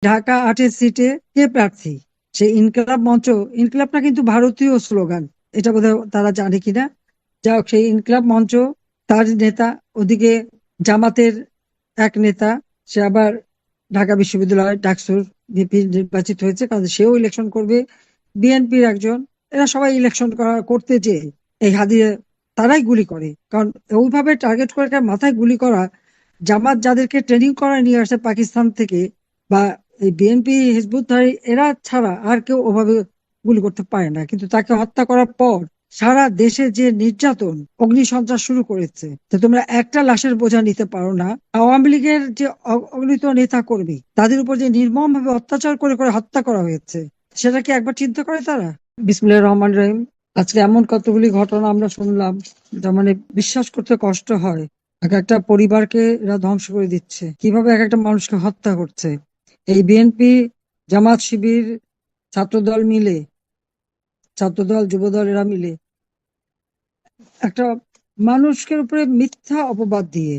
ঢাকা ৮-এর সিটে কে প্রার্থী। সেই ইনকলাব মঞ্চ, ইনকলাবটা কিন্তু ভারতীয় স্লোগান, এটা বোধহয় তারা জানে কিনা। যা হোক, সেই ইনকলাব মঞ্চ, তার নেতা, ওদিকে জামাতের এক নেতা, সে আবার ঢাকা বিশ্ববিদ্যালয় ডাকসুর ভিপি নির্বাচিত হয়েছে, কাজে সেও ইলেকশন করবে। বিএনপির একজন, এরা সবাই ইলেকশন করতে যে এই হাদিয়ে তারাই গুলি করে। কারণ ওইভাবে টার্গেট করে মাথায় গুলি করা, জামাত যাদেরকে ট্রেনিং করা নিয়ে আসে পাকিস্তান থেকে, বা এই বিএনপি হিজবুতবাহী এরা ছাড়া আর কেউ ওভাবে গুলি করতে পারে না। কিন্তু তাকে হত্যা করার পর সারা দেশে যে নির্যাতন, অগ্নিসন্ত্রাস শুরু করেছে, তো তোমরা একটা লাশের বোঝা নিতে পারো না। আওয়ামী লীগের যে অগণিত নেতা কর্মী, তাদের উপর যে নির্মম ভাবে অত্যাচার করে করে হত্যা করা হয়েছে, সেটা কি একবার চিন্তা করে তারা? বিসমিল্লাহির রহমানির রহিম। আজকে এমন কতগুলি ঘটনা আমরা শুনলাম, যা মানে বিশ্বাস করতে কষ্ট হয়। এক একটা পরিবারকে এরা ধ্বংস করে দিচ্ছে, কিভাবে এক একটা মানুষকে হত্যা করছে। এই বিএনপি, জামাত, শিবির, ছাত্রদল মিলে, ছাত্রদল, যুবদল, এরা মিলে একটা মানুষকে উপরে মিথ্যা অপবাদ দিয়ে,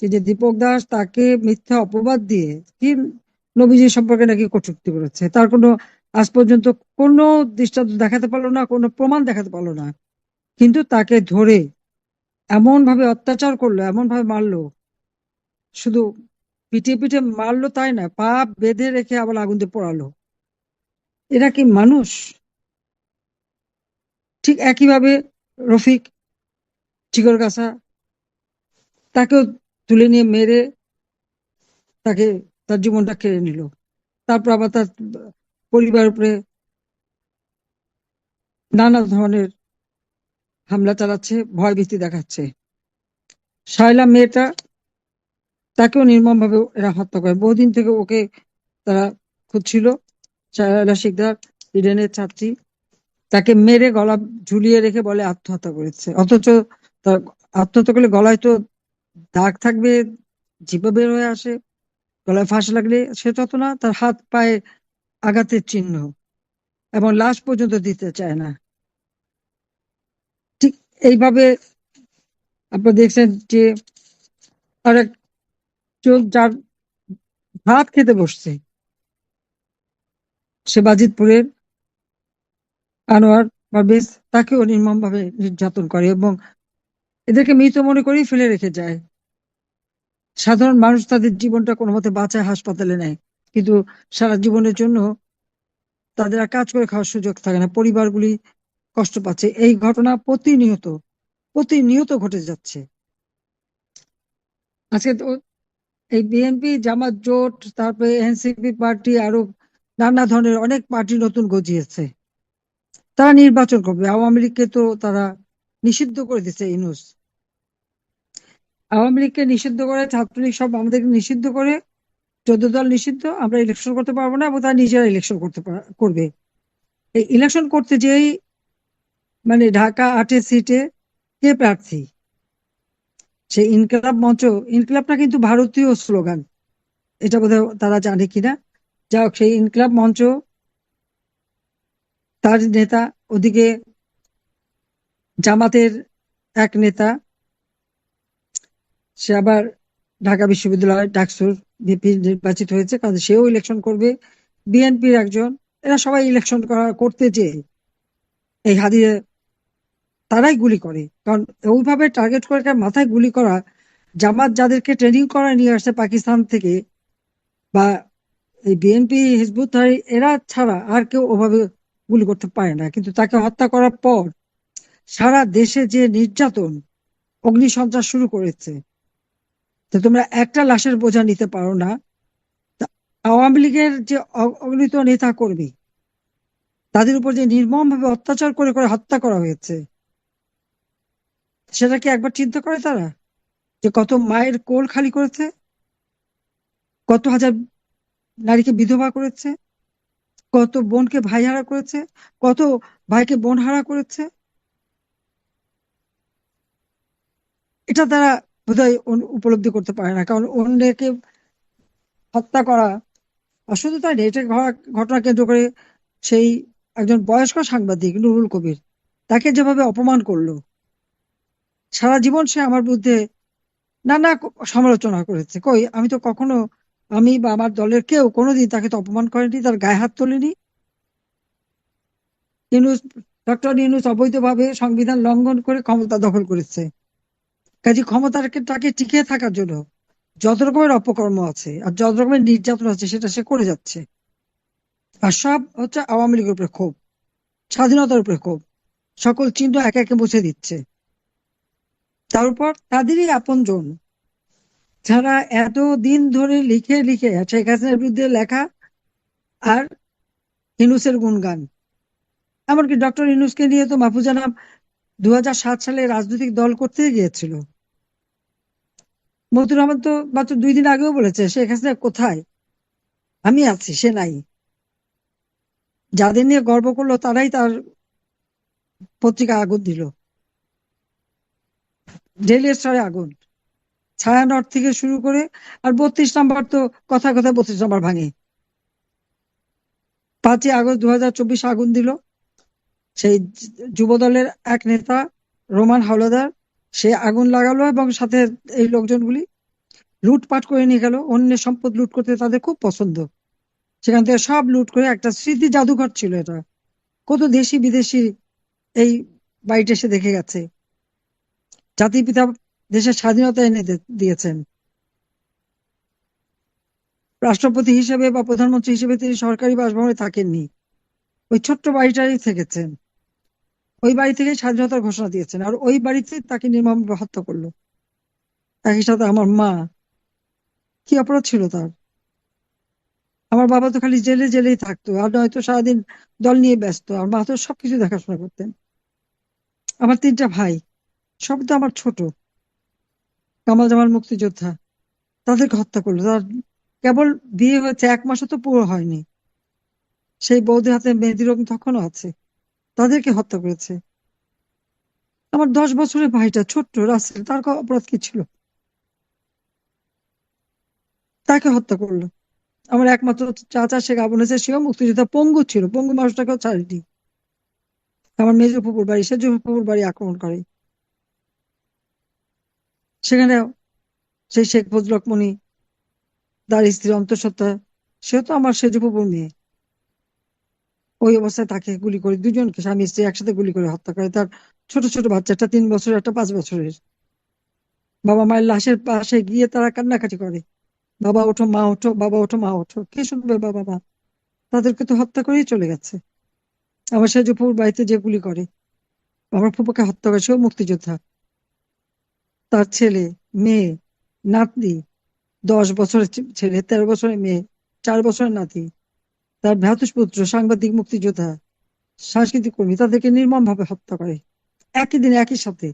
এই যে দীপক দাস, তাকে মিথ্যা অপবাদ দিয়ে কি নবীজি সম্পর্কে নাকি কটূক্তি করেছে, তার কোনো আজ পর্যন্ত কোনো দৃষ্টান্ত দেখাতে পারলো না, কোনো প্রমাণ দেখাতে পারলো না। কিন্তু তাকে ধরে এমন ভাবে অত্যাচার করলো, এমন ভাবে মারলো, শুধু পিটিয়ে পিটিয়ে মারলো তাই না, পা বেঁধে রেখে আবার আগুন দিয়ে পোড়ালো। এরা কি মানুষ? ঠিক একইভাবে রফিক চিকরগাছা, তাকেও তুলে নিয়ে মেরে তাকে, তার জীবনটা কেড়ে নিল। তারপর আবার তার পরিবারের উপরে নানা ধরনের হামলা চালাচ্ছে, ভয়ভীতি দেখাচ্ছে। শায়লা মেয়েটা, তাকেও নির্মম ভাবে এরা হত্যা করে। বহুদিন থেকে ওকে তারা খুঁজছিল। শায়লা শিকদার, ইডেনের ছাত্রী, তাকে মেরে গলা ঝুলিয়ে রেখে বলে আত্মহত্যা করেছে। অথচ তার আত্মহত্যা করলে গলায় তো দাগ থাকবে, জিভে বের হয়ে আসে, গলায় ফাঁস লাগলে সেটা তো না, তার হাত পায়ে আঘাতের চিহ্ন, এবং লাশ পর্যন্ত দিতে চায় না। ঠিক এইভাবে আপনারা দেখছেন যে আরেক চোর, যার ভাত খেতে বসছে, সে বাজিতপুরের আনোয়ার পারভেজ, তাকেও নির্মম ভাবে নির্যাতন করে এবং এদেরকে মৃত মনে করেই ফেলে রেখে যায়। সাধারণ মানুষ তাদের জীবনটা কোনো মতে বাঁচায়, হাসপাতালে নেয়, কিন্তু সারা জীবনের জন্য তাদের আর কাজ করে খাওয়ার সুযোগ থাকে না, পরিবারগুলি কষ্ট পাচ্ছে। এই ঘটনা প্রতিনিয়ত প্রতিনিয়ত ঘটে যাচ্ছে। আজকে তো এই বিএনপি জামাত জোট, তারপরে এনসিপি পার্টি, আরো নানা ধরনের অনেক পার্টি নতুন গজিয়েছে। তারা নির্বাচন করবে। আওয়ামী লীগকে তো তারা নিষিদ্ধ করে দিচ্ছে ইউনূস। আওয়ামী লীগকে নিষিদ্ধ করে, ছাত্রলীগ সব আমাদেরকে নিষিদ্ধ করে, 14 দল নিষিদ্ধ, আমরা ইলেকশন করতে পারবো না, এবং তারা নিজেরা ইলেকশন করবে। এই ইলেকশন করতে যেই মানে ঢাকা ৮-এর সিটে কে প্রার্থী, সেই ইনকলাব মঞ্চ, ইনকলাবটা কিন্তু ভারতীয় স্লোগান, এটা বোধহয় তারা জানে কিনা। যা হোক, সেই ইনকলাব মঞ্চ, তার নেতা, ওদিকে জামাতের এক নেতা, সে আবার ঢাকা বিশ্ববিদ্যালয় ডাকসুর ভিপি নির্বাচিত হয়েছে, কাজে সেও ইলেকশন করবে। বিএনপির একজন, এরা সবাই ইলেকশন করতে যে এই হাদিয়ে তারাই গুলি করে। কারণ ওইভাবে টার্গেট করে মাথায় গুলি করা, জামাত যাদেরকে ট্রেনিং করা নিয়ে আসে পাকিস্তান থেকে, বা এই বিএনপি হিজবুতবাহী এরা ছাড়া আর কেউ ওভাবে গুলি করতে পারে না। কিন্তু তাকে হত্যা করার পর সারা দেশে যে নির্যাতন, অগ্নিসন্ত্রাস শুরু করেছে, তো তোমরা একটা লাশের বোঝা নিতে পারো না। তা আওয়ামী লীগের যে অগণিত নেতা কর্মী, তাদের উপর যে নির্মম ভাবে অত্যাচার করে করে হত্যা করা হয়েছে, সেটা কি একবার চিন্তা করে তারা? যে কত মায়ের কোল খালি করেছে, কত হাজার নারীকে বিধবা করেছে, কত বোনকে ভাই হারা করেছে, কত ভাইকে বোন হারা করেছে। এটা তারা বোধহয় উপলব্ধি করতে পারে না, কারণ অন্যকে হত্যা করা। আর শুধু তাই না, এটা ঘটনা কেন্দ্র করে সেই একজন বয়স্ক সাংবাদিক নুরুল কবির, তাকে যেভাবে অপমান করলো, সারা জীবন সে আমার বিরুদ্ধে নানা সমালোচনা করেছে। কই, আমি তো কখনো আমি বা আমার দলের কেউ কোনোদিন তাকে তো অপমান করেনি, তার গায়ে হাত তোলেনি। ইউনূস, ডক্টর ইউনূস অবৈধভাবে সংবিধান লঙ্ঘন করে ক্ষমতা দখল করেছে। কাজে ক্ষমতাটাকে তাকে টিকে থাকার জন্য যত রকমের অপকর্ম আছে আর যত রকমের নির্যাতন আছে সেটা সে করে যাচ্ছে। আর সব হচ্ছে আওয়ামী লীগের উপরে ক্ষোভ, স্বাধীনতার উপরে ক্ষোভ, সকল চিহ্ন একে একে মুছে দিচ্ছে। তার উপর তাদেরই আপনজন যারা এত দিন ধরে লিখে লিখে শেখ হাসিনার বিরুদ্ধে লেখা আর ইউনূসের গুণগান। এমনকি ডক্টর ইউনূসকে নিয়ে তো মাহফুজা আনাম 2007 সালে রাজনৈতিক দল করতে গিয়েছিল। মতিউর রহমান তো মাত্র 2 দিন আগেও বলেছে শেখ হাসিনা কোথায়, আমি আছি, সে নাই। যাদের নিয়ে গর্ব করলো তারাই তার পত্রিকা আগুন দিল, ডেইলি স্টারে আগুন, ছায়ানট থেকে শুরু করে। আর 32 নম্বর তো কথা কথা 32 নম্বর ভাঙে। 5ই আগস্ট 2024 আগুন দিল সেই যুব দলের এক নেতা রোমান হাওলাদার। সে আগুন লাগালো এবং সাথে এই লোকজনগুলি লুটপাট করে নিয়ে গেল। অন্যের সম্পদ লুট করতে তাদের খুব পছন্দ। সেখান থেকে সব লুট করে একটা স্মৃতি জাদুঘর ছিল এটা। কত দেশি বিদেশি এই বাড়িটা এসে দেখে গেছে। জাতির পিতা দেশের স্বাধীনতা এনে দিয়েছেন। রাষ্ট্রপতি হিসেবে বা প্রধানমন্ত্রী হিসেবে তিনি সরকারি বাসভবনে থাকেননি, ওই ছোট্ট বাড়িটারই থেকেছেন। ওই বাড়ি থেকে স্বাধীনতার ঘোষণা দিয়েছেন, আর ওই বাড়িতে তাকে নির্মমভাবে হত্যা করলো। একই সাথে আমার মা, কি অপরাধ ছিল তার? আমার বাবা তো খালি জেলে জেলেই থাকতো, আর নয়তো সারাদিন দল নিয়ে ব্যস্ত, আর মা তো সবকিছু দেখাশোনা করতেন। আমার 3টা ভাই, সব তো আমার ছোট। কামাল জামাল মুক্তিযোদ্ধা, তাদেরকে হত্যা করলো। তার কেবল বিয়ে হয়েছে, 1 মাসও তো পুরো হয়নি। সেই বৌদির হাতে মেহেদি রং তখনও আছে। তাদেরকে হত্যা করেছে। আমার 10 বছরের ভাইটা ছোট্ট রাসেল, তার অপরাধ কি ছিল? তাকে হত্যা করলো। আমার একমাত্র চাচা শেখ আবুল হাসেন, সেও মুক্তিযোদ্ধা, পঙ্গু ছিল, পঙ্গু মানুষটাকেও ছাড়েনি। আমার মেজো ফুপুর বাড়ি, সেজো ফুপুর বাড়ি আক্রমণ করে। সেখানে সেই শেখ ফজলুল হক মনি, তার স্ত্রী অন্তঃসত্ত্বা, সেও তো আমার সেজো ফুপুর মেয়ে। ওই অবস্থায় তাকে গুলি করে, দুজনকে স্বামী স্ত্রী একসাথে গুলি করে হত্যা করে। তার ছোট ছোট বাচ্চা, একটা 3 বছরের, একটা 5 বছরের। বাবা মায়ের লাশের পাশে গিয়ে তারা কান্নাকাটি করে, বাবা ওঠো মা ওঠো, বাবা ওঠো মা ওঠো। কে শুনবে বাবা মা? তাদেরকে তো হত্যা করেই চলে গেছে। আমার সেজো ফুপুর বাড়িতে যে গুলি করে, আমার ফুপুকে হত্যা করে, সেও মুক্তিযোদ্ধা। তার ছেলে, মেয়ে, নাতনি, 10 বছরের ছেলে, 13 বছরের মেয়ে, 4 বছরের নাতি, তার ভ্রাতুষ্পুত্র সাংবাদিক, মুক্তিযোদ্ধা, সাংস্কৃতিক কর্মী, তাদেরকে নির্মম ভাবে হত্যা করে একই দিনে একই সাথে।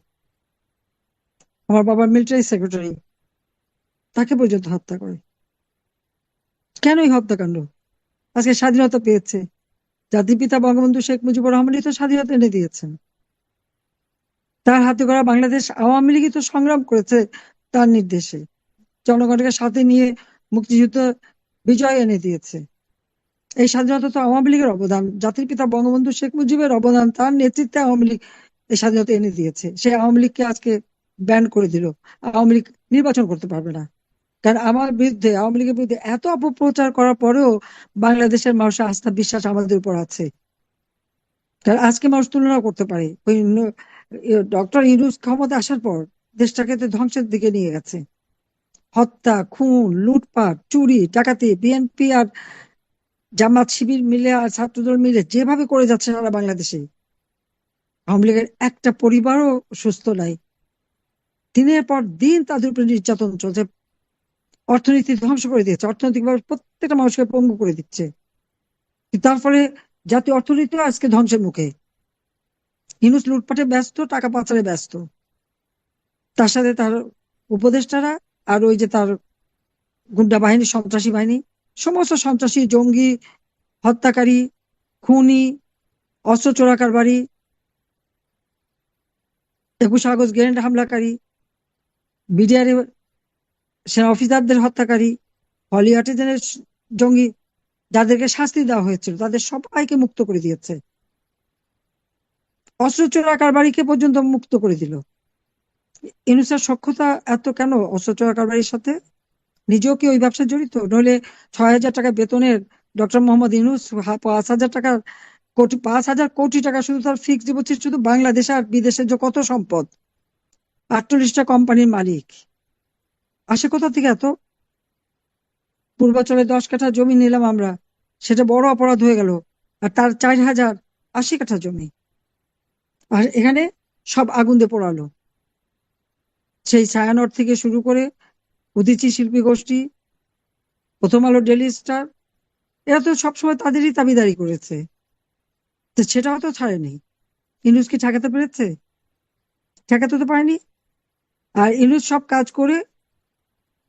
আমার বাবার মিলিটারি সেক্রেটারি, তাকে পর্যন্ত হত্যা করে। কেন এই হত্যাকাণ্ড? আজকে স্বাধীনতা পেয়েছে, জাতির পিতা বঙ্গবন্ধু শেখ মুজিবুর রহমানই তো স্বাধীনতা এনে দিয়েছেন। তার হাতে গড়া বাংলাদেশ আওয়ামী লীগই তো সংগ্রাম করেছে তার নির্দেশে, জনগণকে সাথে নিয়ে মুক্তিযুদ্ধ বিজয় এনে দিয়েছে। এই স্বাধীনতা তো আওয়ামী লীগের অবদান, জাতির পিতা বঙ্গবন্ধু শেখ মুজিবের অবদান। তার নেতৃত্বে আওয়ামী লীগ এই স্বাধীনতা এনে দিয়েছে। সেই আওয়ামী লীগকে আজকে ব্যান করে দিল। আওয়ামী লীগ নির্বাচন করতে পারবে না। কারণ আমার বিরুদ্ধে, আওয়ামী লীগের বিরুদ্ধে এত অপপ্রচার করার পরেও বাংলাদেশের মানুষের আস্থা বিশ্বাস আমাদের উপর আছে। কারণ আজকে মানুষ তুলনা করতে পারে, ওই ডক্টর ইউনূস ক্ষমতা আসার পর দেশটাকে তো ধ্বংসের দিকে নিয়ে গেছে। হত্যা, খুন, লুটপাট, চুরি, ডাকাতি, বিএনপি আর জামাত শিবির মিলে আর ছাত্রদল মিলে যেভাবে করে যাচ্ছে সারা বাংলাদেশে, আওয়ামী লীগের একটা পরিবারও সুস্থ নাই। দিনের পর দিন তাদের উপরে নির্যাতন চলছে। অর্থনীতি ধ্বংস করে দিচ্ছে, অর্থনৈতিকভাবে প্রত্যেকটা মানুষকে পঙ্গু করে দিচ্ছে। তার ফলে জাতীয় অর্থনীতিও আজকে ধ্বংসের মুখে। ইউনূস লুটপাটে ব্যস্ত, টাকা পাচারে ব্যস্ত। তার সাথে তার উপদেষ্টারা, আর ওই যে তার গুন্ডা বাহিনী, সন্ত্রাসী বাহিনী, সমস্ত সন্ত্রাসী, জঙ্গি, হত্যাকারী, খুনি, অস্ত্র চোরাকারবারি, 21 আগস্ট গ্রেনেড হামলাকারী, বিডিআর সেনা অফিসারদের হত্যাকারী, হলি আর্টিজানের জঙ্গি, যাদেরকে শাস্তি দেওয়া হয়েছিল তাদের সবাইকে মুক্ত করে দিয়েছে। অস্ত্র চোরাকারবারিকে পর্যন্ত মুক্ত করে দিল। ইউনূসের সখ্যতা এত কেন অস্ত্র চোরাকারবারির সাথে? নিজেও কি ওই ব্যবসায় জড়িত? নইলে 6,000 টাকা বেতনের ডক্টর মোহাম্মদ ইউনূস 5,000 টাকা 5,000 কোটি টাকা শুধু তার ফিক্সড ডিপোজিট, শুধু বাংলাদেশে আর বিদেশে যে কত সম্পদ, 48টা কোম্পানির মালিক, আসে কোথা থেকে এত? পূর্বাচলে 10 কাঠা জমি নিলাম আমরা, সেটা বড় অপরাধ হয়ে গেল, আর তার 4,080 কাঠা জমি, আর এখানে সব আগুন দিয়ে পোড়ালো। সেই ছায়ানট থেকে শুরু করে উদীচী শিল্পী গোষ্ঠী, প্রথম আলো, ডেইলি স্টার, এরা তো সবসময় তাদেরই দাবিদারি করেছে, তো সেটাও তো ছাড়েনি। ইউনূস কি ঠেকাতে পেরেছে? ঠেকাতে তো পারেনি। আর ইউনূস সব কাজ করে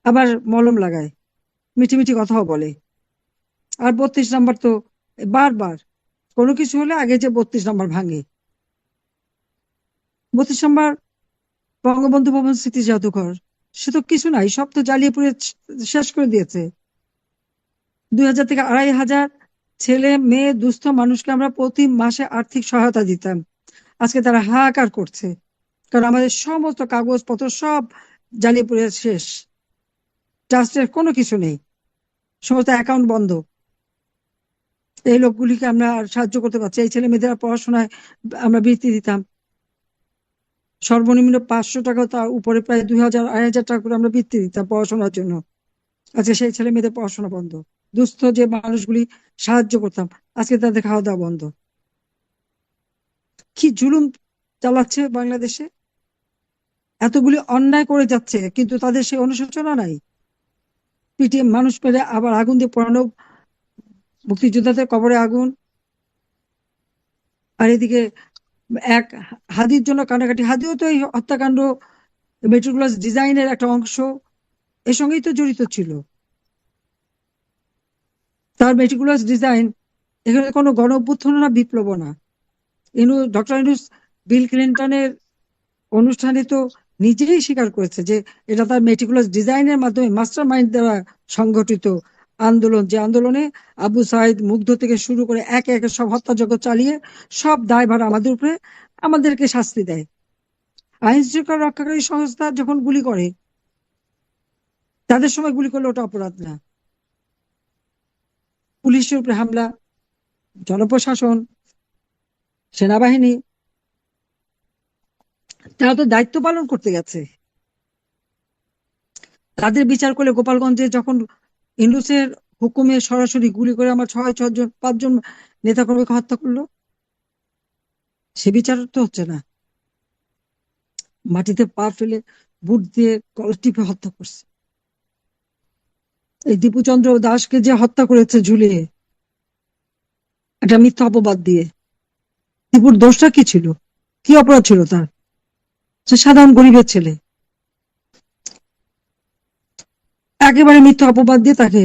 আবার মলম লাগায়, মিঠি মিঠি কথাও বলে। আর 32 নাম্বার তো বারবার কোনো কিছু হলে আগে যে 32 নাম্বার ভাঙে। 32 নাম্বার বঙ্গবন্ধু ভবন স্মৃতি জাদুঘর, সে তো কিছু নাই, সব তো জ্বালিয়ে পুড়ে শেষ করে দিয়েছে। 2,000 থেকে 2,500 ছেলে মেয়ে দুস্থ মানুষকে আমরা প্রতি মাসে আর্থিক সহায়তা দিতাম। আজকে তারা হাহাকার করছে, কারণ আমাদের সমস্ত কাগজপত্র সব জ্বালিয়ে পুড়ে শেষ, ট্রাস্টের কোনো কিছু নেই, সমস্ত অ্যাকাউন্ট বন্ধ। এই লোকগুলিকে আমরা আর সাহায্য করতে পারছি? এই ছেলে মেয়েদের পড়াশোনায় আমরা বৃত্তি দিতাম, সর্বনিম্ন 500 টাকা, তার উপরে প্রায় 2,000 2,500 টাকা করে আমরা বৃত্তি দিতাম পড়াশোনার জন্য। আজকে সেই ছেলে মেয়েদের পড়াশোনা বন্ধ। দুস্থ যে মানুষগুলি সাহায্য করতাম, আজকে তাদের খাওয়া দাওয়া বন্ধ। কি জুলুম চালাচ্ছে বাংলাদেশে! এতগুলি অন্যায় করে যাচ্ছে, কিন্তু তাদের সেই অনুশোচনা নাই। পিটিএম মানুষ পেলে আবার আগুন দিয়ে পোড়ানো, মুক্তিযোদ্ধাদের কবরে আগুন, আর এদিকে এক হাদির জন্য কান্নাকাটি। হাদিও তো এই হত্যাকাণ্ড মেট্রোক্লাস ডিজাইনের একটা অংশ, এর সঙ্গেই তো জড়িত ছিল। তার মেট্রোক্লাস ডিজাইন, এখানে কোনো গণ অভ্যুত্থান না, বিপ্লব না। ডক্টর ইউনূস বিল ক্লিন্টনের অনুষ্ঠানে তো নিজেই স্বীকার করেছে যে এটা তার মেটিকুলাস ডিজাইনের মাধ্যমে মাস্টার মাইন্ড দ্বারা সংগঠিত আন্দোলন, যে আন্দোলনে আবু সাইদ, মুগ্ধ থেকে শুরু করে একে একে সব হত্যাযজ্ঞ চালিয়ে সব দায়ভার আমাদের উপরে, আমাদেরকে শাস্তি দেয়। আইন শৃঙ্খলা রক্ষাকারী সংস্থা যখন গুলি করে, তাদের সময় গুলি করলে ওটা অপরাধ না। পুলিশের উপরে হামলা, জনপ্রশাসন, সেনাবাহিনী, তারা তো দায়িত্ব পালন করতে গেছে। তাদের বিচার করলে গোপালগঞ্জে যখন ইউনূসের হুকুমে সরাসরি গুলি করে আমার 6 জন 5 জন নেতাকর্মীকে হত্যা করলো, সে বিচার তো হচ্ছে না। মাটিতে পা ফেলে বুট দিয়ে কল টিপে হত্যা করছে। এই দীপুচন্দ্র দাসকে যে হত্যা করেছে ঝুলিয়ে, একটা মিথ্যা অপবাদ দিয়ে, দীপুর দোষটা কি ছিল? কি অপরাধ ছিল তার? সে সাধারণ গরিবের ছেলে, একেবারে মিথ্যা অপবাদ দিয়ে তাকে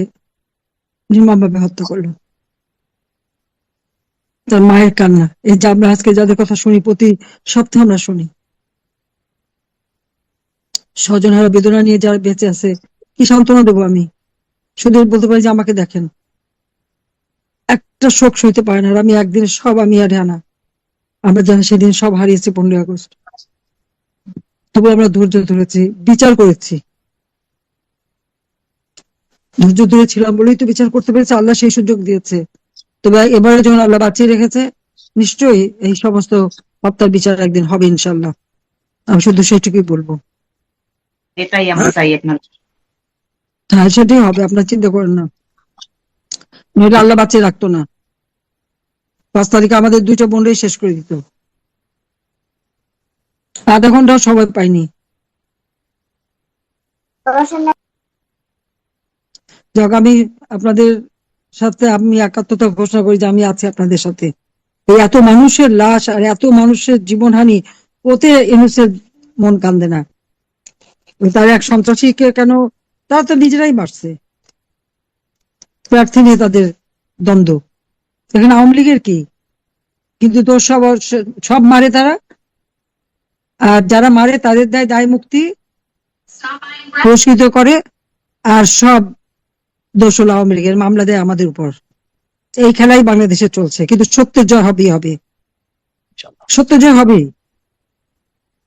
নির্মমভাবে হত্যা করলো। তার মায়ের কান্না, এই যে আমরা আজকে যাদের কথা শুনি, প্রতি সপ্তাহে আমরা শুনি, স্বজনহারা বেদনা নিয়ে যারা বেঁচে আছে, কি সান্ত্বনা দেবো আমি? শুধু বলতে পারি যে আমাকে দেখেন, একটা শোক সইতে পারে না। আর আমি একদিনে সব, আমি আর হানা, আমরা যারা সেদিন সব হারিয়েছি 15ই আগস্ট, তবু আমরা ধৈর্য ধরেছি, বিচার করেছি। ধৈর্য ধরেছিলাম বলেই তো বিচার করতে পেরেছে, আল্লাহ সেই সুযোগ দিয়েছে। তবে এবারে যখন আল্লাহ বাঁচিয়ে রেখেছে, নিশ্চয়ই এই সমস্ত হত্যার বিচার একদিন হবে ইনশাল্লাহ। আমি শুধু সেটুকুই বলবো। এটাই আমরা চাই আপনার। হ্যাঁ, সেটাই হবে, আপনার চিন্তা করেন না। নইলে আল্লাহ বাঁচিয়ে রাখতো না, 5 তারিখে আমাদের 2টা বোনরাই শেষ করে দিত। আধা ঘন্টাও সময় পাইনি। যাক, আমি আপনাদের সাথে আমি একাত্মতা ঘোষণা করি যে আমি আছি আপনাদের সাথে। এই এত মানুষের লাশ আর এত মানুষের জীবনহানি, ওতে ইউনূসের মন কান্দে না। তার এক সন্ত্রাসীকে কেন, তারা তো নিজেরাই মারছে, প্রার্থী নিয়ে তাদের দ্বন্দ্ব, এখানে আওয়ামী লীগের কি? কিন্তু তো সব মারে তারা, আর যারা মারে তাদের দায় মুক্তি পুরস্কৃত করে, আর সব দোষ হলো আওয়ামী লীগের, মামলা দেয় আমাদের উপর। এই খেলাই বাংলাদেশে চলছে, কিন্তু সত্যের জয় হবেই হবে, সত্যের জয় হবেই।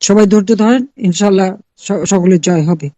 সবাই ধৈর্য ধরেন, ইনশাল্লাহ সকলের জয় হবে।